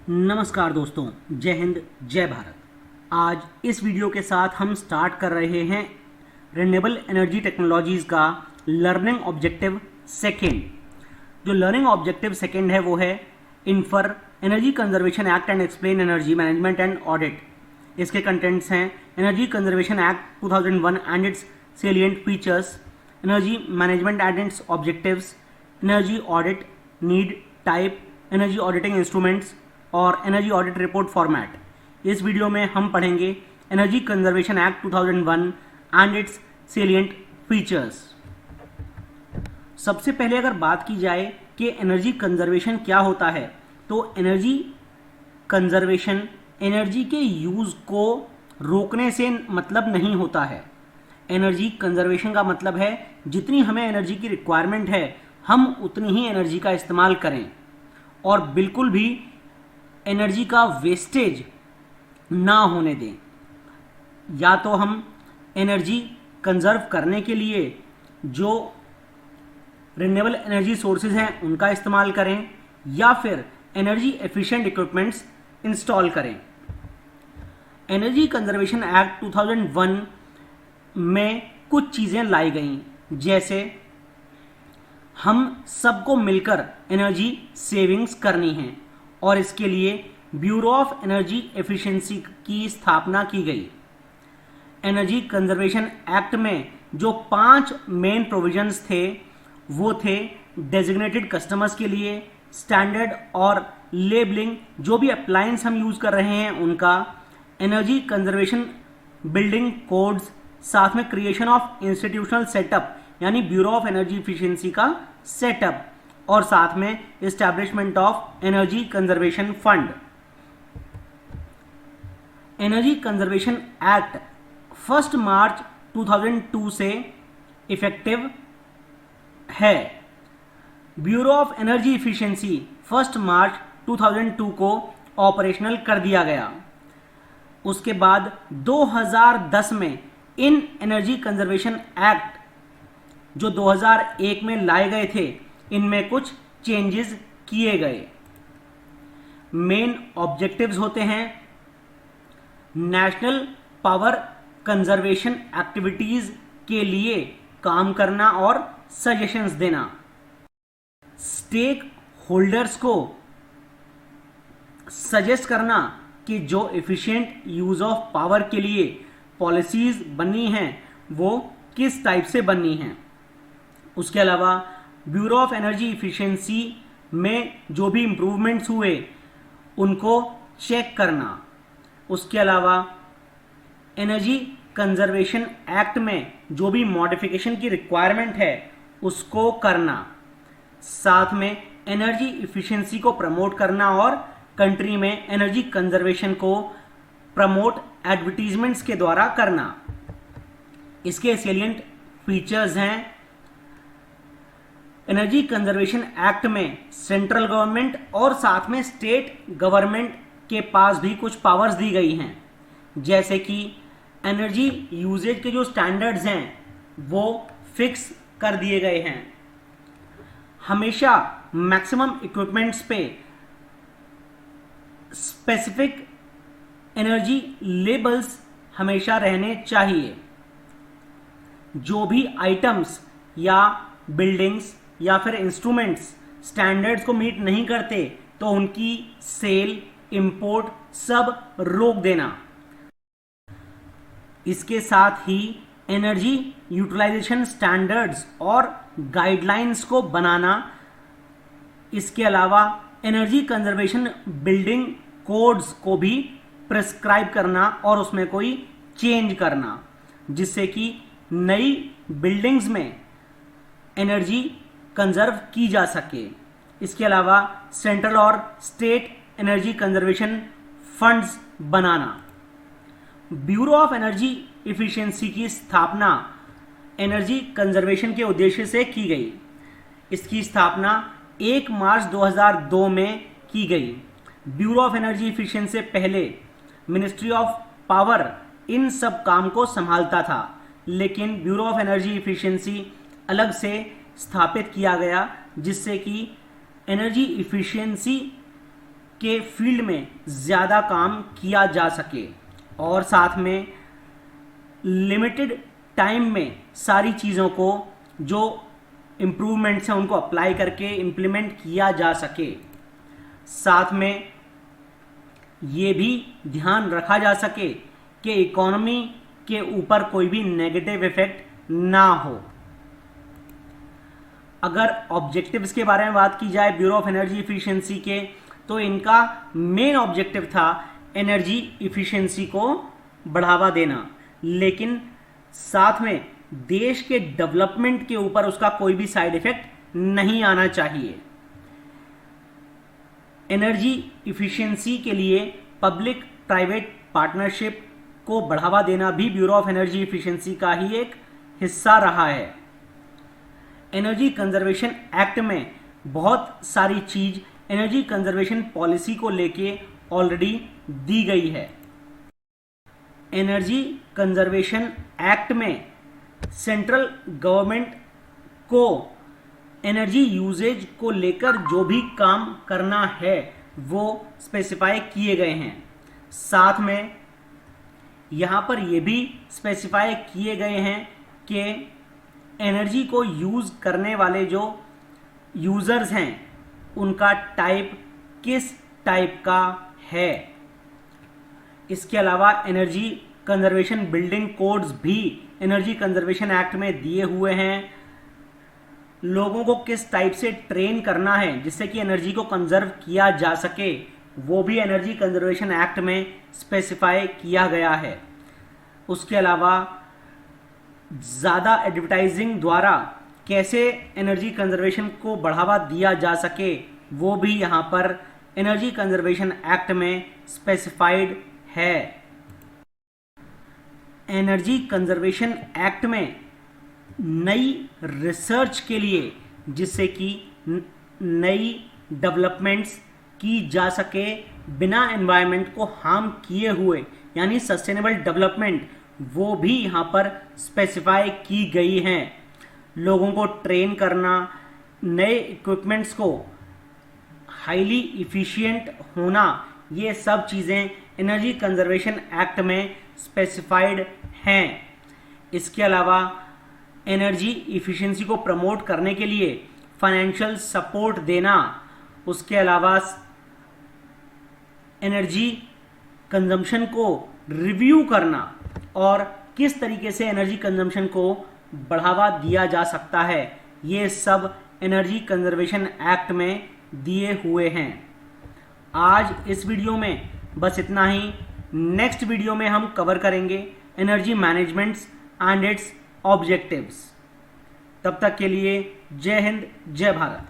नमस्कार दोस्तों, जय हिंद जय भारत। आज इस वीडियो के साथ हम स्टार्ट कर रहे हैं रिन्यूएबल एनर्जी टेक्नोलॉजीज़ का लर्निंग ऑब्जेक्टिव सेकेंड। जो लर्निंग ऑब्जेक्टिव सेकेंड है वो है infer energy conservation act and explain energy management and audit. इसके कंटेंट्स हैं energy conservation act 2001 and its salient features, energy management and its objectives, energy audit need type, energy auditing instruments और energy audit report format. इस video में हम पढ़ेंगे energy conservation act 2001 and its salient features. सबसे पहले अगर बात की जाए कि एनर्जी कंजर्वेशन क्या होता है, तो एनर्जी कंजर्वेशन एनर्जी के यूज को रोकने से मतलब नहीं होता है। एनर्जी कंजर्वेशन का मतलब है जितनी हमें एनर्जी की रिक्वायरमेंट है हम उतनी ही एनर्जी का इस्तेमाल करें और बिल्कुल भी एनर्जी का वेस्टेज ना होने दें। या तो हम एनर्जी कंजर्व करने के लिए जो रिन्यूएबल एनर्जी सोर्सेज हैं उनका इस्तेमाल करें या फिर एनर्जी एफिशिएंट इक्विपमेंट्स इंस्टॉल करें। एनर्जी कंजर्वेशन एक्ट 2001 में कुछ चीज़ें लाई गई, जैसे हम सबको मिलकर एनर्जी सेविंग्स करनी है और इसके लिए ब्यूरो ऑफ एनर्जी एफिशिएंसी की स्थापना की गई। एनर्जी कंजर्वेशन एक्ट में जो 5 मेन प्रोविजंस थे वो थे डेजिग्नेटेड कस्टमर्स के लिए, स्टैंडर्ड और लेबलिंग जो भी अप्लायंस हम यूज कर रहे हैं उनका, एनर्जी कंजर्वेशन बिल्डिंग कोड्स, साथ में क्रिएशन ऑफ इंस्टीट्यूशनल सेटअप यानी ब्यूरो ऑफ एनर्जी एफिशिएंसी का सेटअप और साथ में establishment of energy conservation fund. Energy conservation act 1 मार्च 2002 से इफेक्टिव है। ब्यूरो ऑफ एनर्जी एफिशिएंसी 1 मार्च 2002 को ऑपरेशनल कर दिया गया। उसके बाद 2010 में इन एनर्जी कंजर्वेशन एक्ट जो 2001 में लाए गए थे इनमें कुछ चेंजेस किए गए। मेन ऑब्जेक्टिव्स होते हैं नेशनल पावर कंजर्वेशन एक्टिविटीज के लिए काम करना और सजेशंस देना, स्टेक होल्डर्स को सजेस्ट करना कि जो एफिशिएंट यूज ऑफ पावर के लिए पॉलिसीज बननी हैं वो किस टाइप से बननी हैं। उसके अलावा ब्यूरो ऑफ एनर्जी इफिशिएंसी में जो भी इंप्रूवमेंट्स हुए उनको चेक करना। उसके अलावा एनर्जी कंजर्वेशन एक्ट में जो भी मॉडिफिकेशन की रिक्वायरमेंट है उसको करना, साथ में एनर्जी इफिशिएंसी को प्रमोट करना और कंट्री में एनर्जी कंजर्वेशन को प्रमोट एडवर्टीजमेंट्स के द्वारा करना। इसके सेलिएंट फीचर्स हैं एनर्जी कंजर्वेशन एक्ट में सेंट्रल गवर्नमेंट और साथ में स्टेट गवर्नमेंट के पास भी कुछ पावर्स दी गई हैं, जैसे कि एनर्जी यूजेज के जो स्टैंडर्ड्स हैं वो फिक्स कर दिए गए हैं। हमेशा मैक्सिमम इक्विपमेंट्स पे स्पेसिफिक एनर्जी लेबल्स हमेशा रहने चाहिए। जो भी आइटम्स या बिल्डिंग्स या फिर इंस्ट्रूमेंट्स स्टैंडर्ड्स को मीट नहीं करते तो उनकी सेल, इंपोर्ट सब रोक देना। इसके साथ ही एनर्जी यूटिलाइजेशन स्टैंडर्ड्स और गाइडलाइंस को बनाना, इसके अलावा एनर्जी कंजर्वेशन बिल्डिंग कोड्स को भी प्रिस्क्राइब करना और उसमें कोई चेंज करना, जिससे कि नई बिल्डिंग्स में एनर्जी कंजर्व की जा सके। इसके अलावा सेंट्रल और state energy conservation funds banana. Bureau of energy efficiency की स्थापना एनर्जी कंजर्वेशन के उद्देश्य से की गई। इसकी स्थापना 1 मार्च 2002 में की गई। ब्यूरो ऑफ एनर्जी इफिशिएंसी से पहले मिनिस्ट्री ऑफ पावर इन सब काम को संभालता था, लेकिन ब्यूरो ऑफ एनर्जी इफिशिएंसी अलग से स्थापित किया गया जिससे कि एनर्जी इफिशिएंसी के फील्ड में ज़्यादा काम किया जा सके और साथ में लिमिटेड टाइम में सारी चीज़ों को जो इम्प्रूवमेंट्स हैं उनको अप्लाई करके इम्प्लीमेंट किया जा सके। साथ में ये भी ध्यान रखा जा सके कि इकोनॉमी के ऊपर कोई भी नेगेटिव इफेक्ट ना हो। अगर ऑब्जेक्टिव्स के बारे में बात की जाए ब्यूरो ऑफ एनर्जी इफिशिएंसी के, तो इनका मेन ऑब्जेक्टिव था एनर्जी इफिशिएंसी को बढ़ावा देना, लेकिन साथ में देश के डेवलपमेंट के ऊपर उसका कोई भी साइड इफेक्ट नहीं आना चाहिए। एनर्जी इफिशिएंसी के लिए पब्लिक प्राइवेट पार्टनरशिप को बढ़ावा देना भी ब्यूरो ऑफ एनर्जी इफिशिएंसी का ही एक हिस्सा रहा है। एनर्जी कंजर्वेशन एक्ट में बहुत सारी चीज एनर्जी कंजर्वेशन पॉलिसी को लेके ऑलरेडी दी गई है। एनर्जी कंजर्वेशन एक्ट में सेंट्रल गवर्नमेंट को एनर्जी यूजेज को लेकर जो भी काम करना है वो स्पेसिफाई किए गए हैं। साथ में यहाँ पर ये भी स्पेसिफाई किए गए हैं कि एनर्जी को यूज़ करने वाले जो यूज़र्स हैं उनका टाइप किस टाइप का है। इसके अलावा एनर्जी कंजर्वेशन बिल्डिंग कोड्स भी एनर्जी कंजर्वेशन एक्ट में दिए हुए हैं। लोगों को किस टाइप से ट्रेन करना है जिससे कि एनर्जी को कंजर्व किया जा सके, वो भी एनर्जी कंजर्वेशन एक्ट में स्पेसिफाई किया गया है। उसके अलावा ज़्यादा एडवर्टाइजिंग द्वारा कैसे एनर्जी कंजर्वेशन को बढ़ावा दिया जा सके, वो भी यहाँ पर एनर्जी कंजर्वेशन एक्ट में स्पेसिफाइड है। एनर्जी कंजर्वेशन एक्ट में नई रिसर्च के लिए, जिससे कि नई डेवलपमेंट्स की जा सके बिना एनवायरनमेंट को हार्म किए हुए, यानी सस्टेनेबल डेवलपमेंट, वो भी यहाँ पर स्पेसिफाई की गई हैं। लोगों को ट्रेन करना, नए इक्विपमेंट्स को हाईली इफिशिएंट होना, ये सब चीज़ें एनर्जी कंजर्वेशन एक्ट में स्पेसिफाइड हैं। इसके अलावा एनर्जी इफिशिएंसी को प्रमोट करने के लिए फाइनेंशियल सपोर्ट देना, उसके अलावा एनर्जी कंजम्पशन को रिव्यू करना और किस तरीके से एनर्जी कंजम्पशन को बढ़ावा दिया जा सकता है, ये सब एनर्जी कंजर्वेशन एक्ट में दिए हुए हैं। आज इस वीडियो में बस इतना ही। नेक्स्ट वीडियो में हम कवर करेंगे energy managements and its objectives. तब तक के लिए जय हिंद, जय भारत।